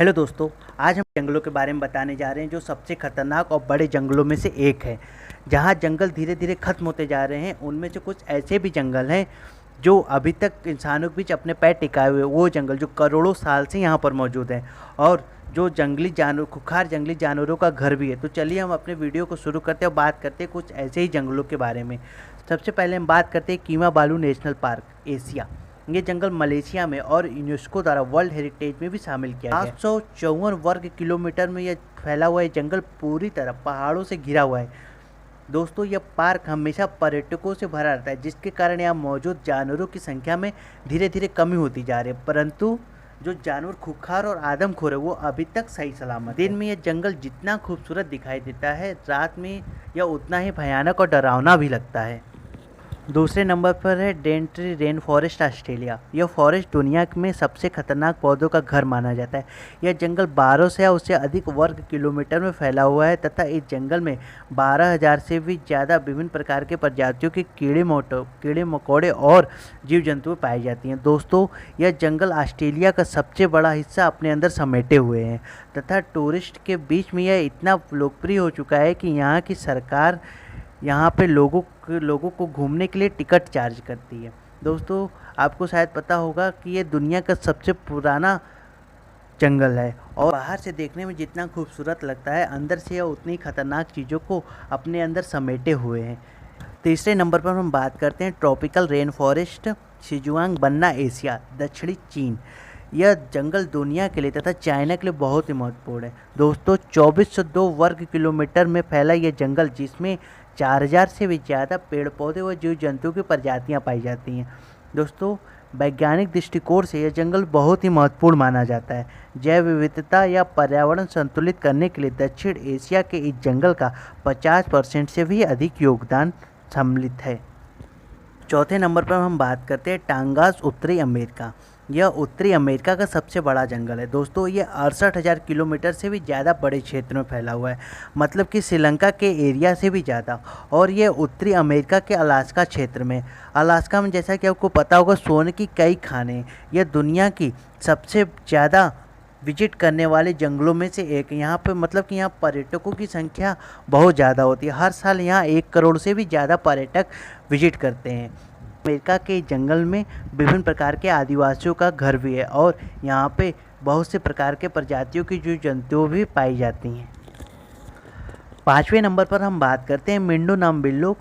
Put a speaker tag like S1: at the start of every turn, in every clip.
S1: Hello दोस्तों। आज हम जंगलों के बारे में बताने जा रहे हैं जो सबसे खतरनाक और बड़े जंगलों में से एक है। जहां जंगल धीरे धीरे खत्म होते जा रहे हैं, उनमें से कुछ ऐसे भी जंगल हैं जो अभी तक इंसानों के बीच अपने पैर टिकाए हुए, वो जंगल जो करोड़ों साल से यहाँ पर मौजूद हैं और जो जंगली जानवर, खुखार जंगली जानवरों का घर भी है। तो चलिए हम अपने वीडियो को शुरू करते हैं और बात करते हैं कुछ ऐसे ही जंगलों के बारे में। सबसे पहले हम बात करते हैं कीमाबालू नेशनल पार्क एशिया। ये जंगल मलेशिया में और यूनेस्को द्वारा वर्ल्ड हेरिटेज में भी शामिल किया गया है। 754 वर्ग किलोमीटर में यह फैला हुआ है जंगल पूरी तरह पहाड़ों से घिरा हुआ है। दोस्तों, यह पार्क हमेशा पर्यटकों से भरा रहता है, जिसके कारण यहाँ मौजूद जानवरों की संख्या में धीरे धीरे कमी होती जा रही है। परंतु जो जानवर खुखार और आदमखोर है वो अभी तक सही सलामत है। दिन में यह जंगल जितना खूबसूरत दिखाई देता है, रात में यह उतना ही भयानक और डरावना भी लगता है। दूसरे नंबर पर है डेंट्री रेन फॉरेस्ट ऑस्ट्रेलिया। यह फॉरेस्ट दुनिया में सबसे खतरनाक पौधों का घर माना जाता है। यह जंगल 1200 या उससे अधिक वर्ग किलोमीटर में फैला हुआ है तथा इस जंगल में 12,000 से भी ज़्यादा विभिन्न प्रकार के प्रजातियों के कीड़े मकोड़े और जीव जंतु पाई जाती हैं। दोस्तों, यह जंगल ऑस्ट्रेलिया का सबसे बड़ा हिस्सा अपने अंदर समेटे हुए हैं तथा टूरिस्ट के बीच में यह इतना लोकप्रिय हो चुका है कि यहाँ की सरकार यहाँ पे लोगों को घूमने के लिए टिकट चार्ज करती है। दोस्तों, आपको शायद पता होगा कि ये दुनिया का सबसे पुराना जंगल है और बाहर से देखने में जितना खूबसूरत लगता है, अंदर से यह उतनी खतरनाक चीज़ों को अपने अंदर समेटे हुए हैं। तीसरे नंबर पर हम बात करते हैं ट्रॉपिकल रेन फॉरेस्ट सिजुआंग बन्ना एशिया, दक्षिणी चीन। यह जंगल दुनिया के लिए तथा चाइना के लिए बहुत ही महत्वपूर्ण है। दोस्तों, 2402 वर्ग किलोमीटर में फैला यह जंगल, जिसमें 4000 से भी ज़्यादा पेड़ पौधे व जीव जंतुओं की प्रजातियां पाई जाती हैं। दोस्तों, वैज्ञानिक दृष्टिकोण से यह जंगल बहुत ही महत्वपूर्ण माना जाता है। जैव विविधता या पर्यावरण संतुलित करने के लिए दक्षिण एशिया के इस जंगल का 50% से भी अधिक योगदान सम्मिलित है। चौथे नंबर पर हम बात करते हैं टांगास, उत्तरी अमेरिका। यह उत्तरी अमेरिका का सबसे बड़ा जंगल है। दोस्तों, ये 68,000 किलोमीटर से भी ज़्यादा बड़े क्षेत्र में फैला हुआ है, मतलब कि श्रीलंका के एरिया से भी ज़्यादा। और ये उत्तरी अमेरिका के अलास्का क्षेत्र में, अलास्का में जैसा कि आपको पता होगा सोने की कई खानें हैं। यह दुनिया की सबसे ज़्यादा विजिट करने वाले जंगलों में से एक है। यहाँ पे मतलब कि यहाँ पर्यटकों की संख्या बहुत ज़्यादा होती है। हर साल यहाँ 1 करोड़ से भी ज़्यादा पर्यटक विजिट करते हैं। अमेरिका के जंगल में विभिन्न प्रकार के आदिवासियों का घर भी है और यहाँ पे बहुत से प्रकार के प्रजातियों की जीव जंतु भी पाई जाती हैं। पाँचवें नंबर पर हम बात करते हैं मिंडोनाम्बिल्लो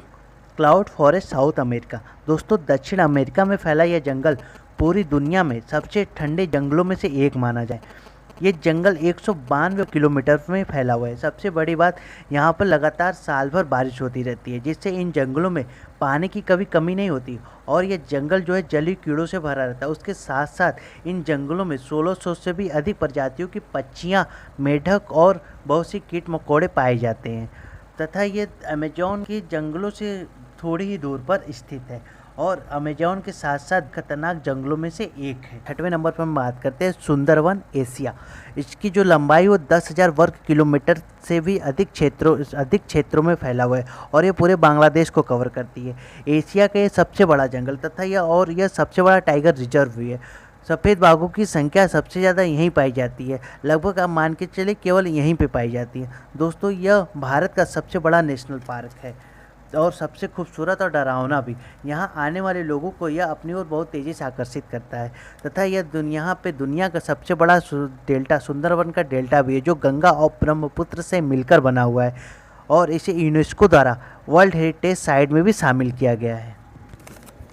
S1: क्लाउड फॉरेस्ट, साउथ अमेरिका। दोस्तों, दक्षिण अमेरिका में फैला यह जंगल पूरी दुनिया में सबसे ठंडे जंगलों में से एक माना जाए। ये जंगल 192 किलोमीटर में फैला हुआ है। सबसे बड़ी बात, यहाँ पर लगातार साल भर बारिश होती रहती है, जिससे इन जंगलों में पानी की कभी कमी नहीं होती और ये जंगल जो है जलीय कीड़ों से भरा रहता है। उसके साथ साथ इन जंगलों में 1600 से भी अधिक प्रजातियों की पक्षियाँ, मेढक और बहुत सी कीट मकोड़े पाए जाते हैं तथा ये अमेजोन के जंगलों से थोड़ी ही दूर पर स्थित है और अमेजोन के साथ साथ खतरनाक जंगलों में से एक है। 6वें नंबर पर हम बात करते हैं सुंदरवन एशिया। इसकी जो लंबाई वो 10,000 वर्ग किलोमीटर से भी अधिक क्षेत्रों में फैला हुआ है और ये पूरे बांग्लादेश को कवर करती है। एशिया का ये सबसे बड़ा जंगल तथा यह सबसे बड़ा टाइगर रिजर्व भी है। सफ़ेद बाघों की संख्या सबसे ज़्यादा यहीं पाई जाती है, लगभग आप मान के चले केवल यहीं पे पाई जाती है। दोस्तों, यह भारत का सबसे बड़ा नेशनल पार्क है और सबसे खूबसूरत और डरावना भी। यहाँ आने वाले लोगों को यह अपनी ओर बहुत तेज़ी से आकर्षित करता है तथा यहाँ पे दुनिया का सबसे बड़ा डेल्टा, सुंदरवन का डेल्टा भी है, जो गंगा और ब्रह्मपुत्र से मिलकर बना हुआ है और इसे यूनेस्को द्वारा वर्ल्ड हेरिटेज साइट में भी शामिल किया गया है।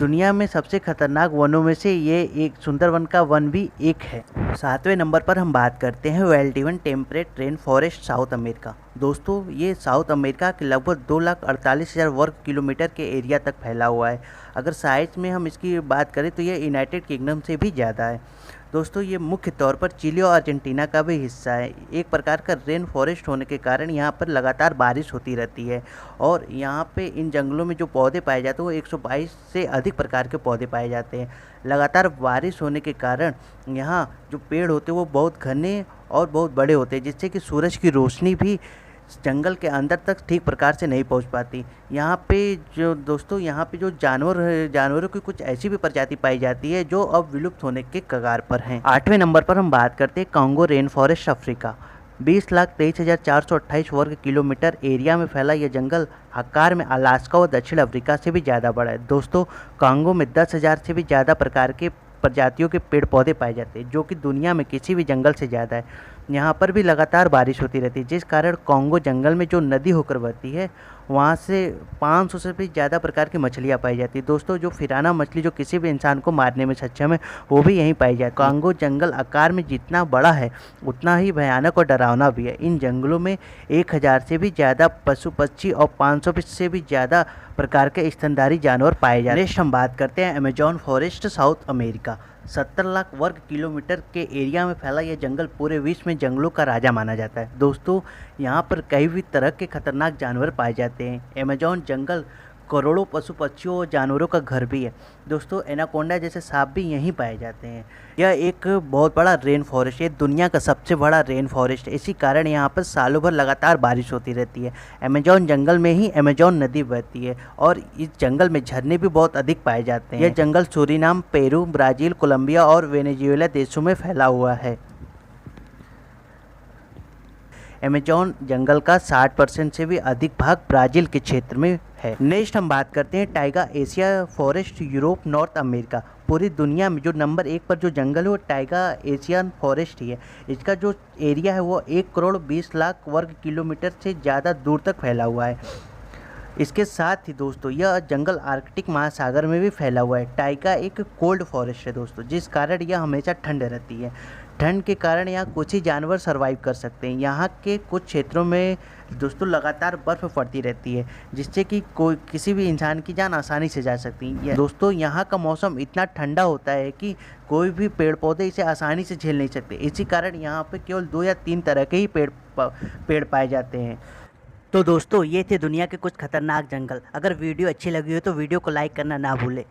S1: दुनिया में सबसे खतरनाक वनों में से ये एक सुंदरवन का वन भी एक है। 7वें नंबर पर हम बात करते हैं Valdivian temperate rain forest, South America. दोस्तों, ये साउथ अमेरिका के लगभग 2,48,000 वर्ग किलोमीटर के एरिया तक फैला हुआ है। अगर साइज में हम इसकी बात करें तो ये यूनाइटेड किंगडम से भी ज़्यादा है। दोस्तों, ये मुख्य तौर पर चिली और अर्जेंटीना का भी हिस्सा है। एक प्रकार का रेन फॉरेस्ट होने के कारण यहाँ पर लगातार बारिश होती रहती है और यहाँ पे इन जंगलों में जो पौधे पाए जाते हैं वो 122 से अधिक प्रकार के पौधे पाए जाते हैं। लगातार बारिश होने के कारण यहाँ जो पेड़ होते हैं वो बहुत घने और बहुत बड़े होते हैं, जिससे कि सूरज की रोशनी भी जंगल के अंदर तक ठीक प्रकार से नहीं पहुंच पाती। यहाँ पे जो दोस्तों यहाँ पे जो जानवरों की कुछ ऐसी भी प्रजाति पाई जाती है जो अब विलुप्त होने के कगार पर हैं। 8वें नंबर पर हम बात करते हैं कांगो रेन फॉरेस्ट अफ्रीका। 20,23,428 वर्ग किलोमीटर एरिया में फैला यह जंगल आकार में अलास्का और दक्षिण अफ्रीका से भी ज़्यादा बड़ा है। दोस्तों कांगो में 10,000 से भी ज़्यादा प्रकार के प्रजातियों के पेड़ पौधे पाए जाते हैं, जो कि दुनिया में किसी भी जंगल से ज़्यादा है। यहाँ पर भी लगातार बारिश होती रहती है, जिस कारण कांगो जंगल में जो नदी होकर बहती है वहाँ से 500 से भी ज़्यादा प्रकार की मछलियाँ पाई जाती है। दोस्तों जो फिराना मछली जो किसी भी इंसान को मारने में सक्षम है वो भी यहीं पाई जाती है। कांगो जंगल आकार में जितना बड़ा है उतना ही भयानक और डरावना भी है। इन जंगलों में 1000 से भी ज़्यादा पशु पक्षी और 500 से भी ज़्यादा प्रकार के स्तनधारी जानवर पाए जाते हैं। नेक्स्ट हम बात करते हैं Amazon forest South America. 70 lakh वर्ग किलोमीटर के एरिया में फैला यह जंगल पूरे विश्व में जंगलों का राजा माना जाता है। दोस्तों यहाँ पर कई भी तरह के खतरनाक जानवर पाए जाते हैं। अमेजॉन जंगल करोड़ों पशु पक्षियों और जानवरों का घर भी है। दोस्तों एनाकोंडा जैसे सांप भी यहीं पाए जाते हैं। यह एक बहुत बड़ा रेन फॉरेस्ट है, दुनिया का सबसे बड़ा रेन फॉरेस्ट है। इसी कारण यहाँ पर सालों भर लगातार बारिश होती रहती है। अमेजॉन जंगल में ही अमेजॉन नदी बहती है और इस जंगल में झरने भी बहुत अधिक पाए जाते हैं। यह जंगल सूरीनाम, पेरू, ब्राज़ील, कोलंबिया और वेनेजुएला देशों में फैला हुआ है। अमेजॉन जंगल का 60% से भी अधिक भाग ब्राज़ील के क्षेत्र में है। नेक्स्ट हम बात करते हैं Tyga Asia forest Europe north America. पूरी दुनिया में जो नंबर 1 पर जो जंगल है वो टाइगा एशियन फॉरेस्ट ही है। इसका जो एरिया है वो 1 करोड़ 20 लाख वर्ग किलोमीटर से ज़्यादा दूर तक फैला हुआ है। इसके साथ ही दोस्तों यह जंगल आर्कटिक महासागर में भी फैला हुआ है। टाइगा एक कोल्ड फॉरेस्ट है दोस्तों, जिस कारण यह हमेशा ठंड रहती है। ठंड के कारण यहाँ कुछ ही जानवर सरवाइव कर सकते हैं। यहाँ के कुछ क्षेत्रों में दोस्तों लगातार बर्फ़ पड़ती रहती है, जिससे कि कोई किसी भी इंसान की जान आसानी से जा सकती है। दोस्तों यहाँ का मौसम इतना ठंडा होता है कि कोई भी पेड़ पौधे इसे आसानी से झेल नहीं सकते। इसी कारण यहाँ पे केवल 2 या 3 तरह के ही पेड़ पाए जाते हैं। तो दोस्तों ये थे दुनिया के कुछ खतरनाक जंगल। अगर वीडियो अच्छी लगी हो तो वीडियो को लाइक करना ना भूलें।